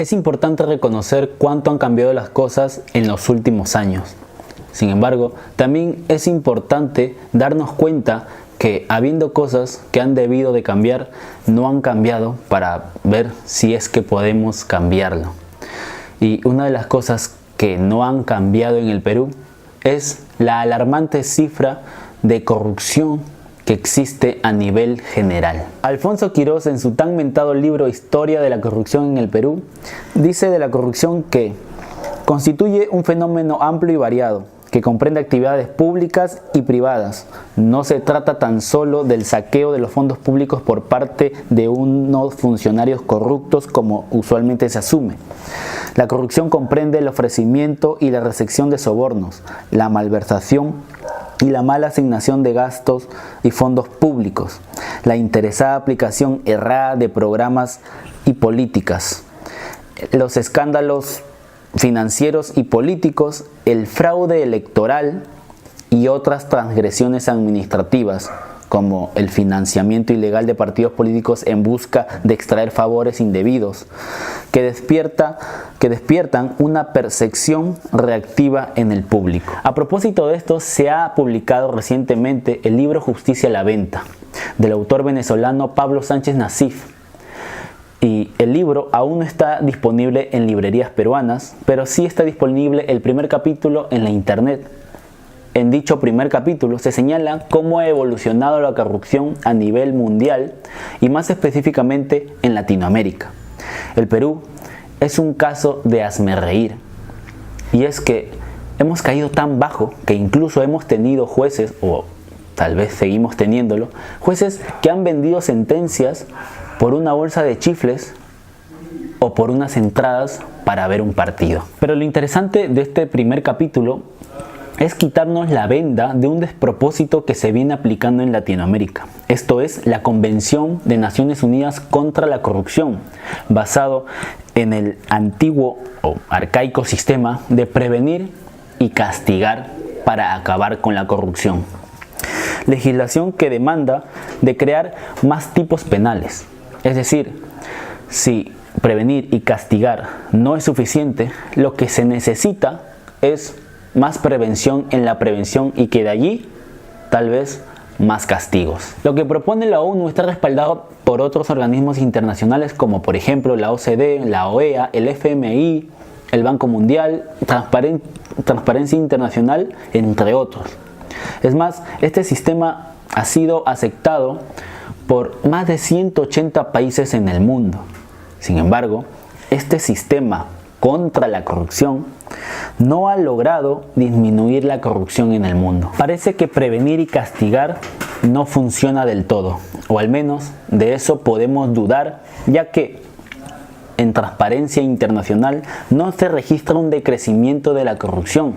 Es importante reconocer cuánto han cambiado las cosas en los últimos años. Sin embargo, también es importante darnos cuenta que habiendo cosas que han debido de cambiar, no han cambiado para ver si es que podemos cambiarlo. Y una de las cosas que no han cambiado en el Perú es la alarmante cifra de corrupción que existe a nivel general. Alfonso Quirós, en su tan mentado libro Historia de la corrupción en el Perú, dice de la corrupción que constituye un fenómeno amplio y variado, que comprende actividades públicas y privadas. No se trata tan solo del saqueo de los fondos públicos por parte de unos funcionarios corruptos como usualmente se asume. La corrupción comprende el ofrecimiento y la recepción de sobornos, la malversación y la mala asignación de gastos y fondos públicos, la interesada aplicación errada de programas y políticas, los escándalos financieros y políticos, el fraude electoral y otras transgresiones administrativas, como el financiamiento ilegal de partidos políticos en busca de extraer favores indebidos, que despiertan una percepción reactiva en el público. A propósito de esto, se ha publicado recientemente el libro Justicia a la Venta, del autor venezolano Pablo Sánchez Nassif. Y el libro aún no está disponible en librerías peruanas, pero sí está disponible el primer capítulo en la internet. En dicho primer capítulo se señala cómo ha evolucionado la corrupción a nivel mundial y más específicamente en Latinoamérica. El Perú es un caso de hazmerreír, y es que hemos caído tan bajo que incluso hemos tenido jueces, o tal vez seguimos teniéndolo, jueces que han vendido sentencias por una bolsa de chifles o por unas entradas para ver un partido. Pero lo interesante de este primer capítulo es quitarnos la venda de un despropósito que se viene aplicando en Latinoamérica. Esto es la Convención de Naciones Unidas contra la Corrupción, basado en el antiguo o arcaico sistema de prevenir y castigar para acabar con la corrupción. Legislación que demanda de crear más tipos penales. Es decir, si prevenir y castigar no es suficiente, lo que se necesita es más prevención en la prevención y que de allí, tal vez, más castigos. Lo que propone la ONU está respaldado por otros organismos internacionales como por ejemplo la OCDE, la OEA, el FMI, el Banco Mundial, Transparencia Internacional, entre otros. Es más, este sistema ha sido aceptado por más de 180 países en el mundo. Sin embargo, este sistema contra la corrupción no ha logrado disminuir la corrupción en el mundo. Parece que prevenir y castigar no funciona del todo, o al menos de eso podemos dudar, ya que en Transparencia Internacional no se registra un decrecimiento de la corrupción.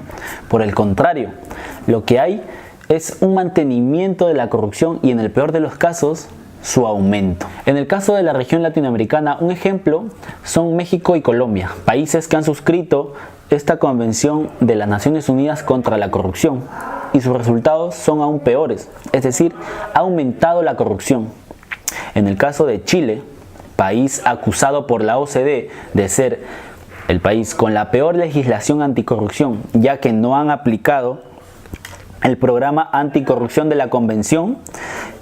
Por el contrario, lo que hay es un mantenimiento de la corrupción y en el peor de los casos, su aumento. En el caso de la región latinoamericana, un ejemplo son México y Colombia, países que han suscrito esta Convención de las Naciones Unidas contra la Corrupción, y sus resultados son aún peores, es decir, ha aumentado la corrupción. En el caso de Chile, país acusado por la OCDE de ser el país con la peor legislación anticorrupción, ya que no han aplicado el programa anticorrupción de la Convención,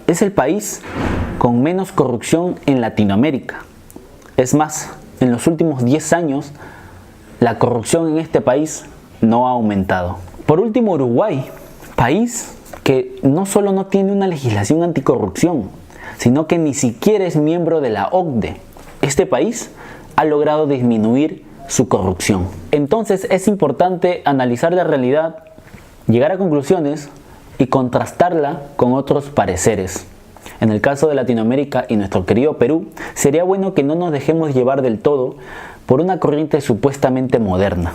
es el país con menos corrupción en Latinoamérica. Es más, en los últimos 10 años, la corrupción en este país no ha aumentado. Por último, Uruguay, país que no solo no tiene una legislación anticorrupción, sino que ni siquiera es miembro de la OCDE. Este país ha logrado disminuir su corrupción. Entonces es importante analizar la realidad, llegar a conclusiones y contrastarla con otros pareceres. En el caso de Latinoamérica y nuestro querido Perú, sería bueno que no nos dejemos llevar del todo por una corriente supuestamente moderna.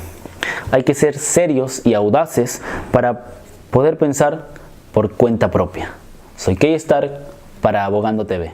Hay que ser serios y audaces para poder pensar por cuenta propia. Soy Keystar para Abogando TV.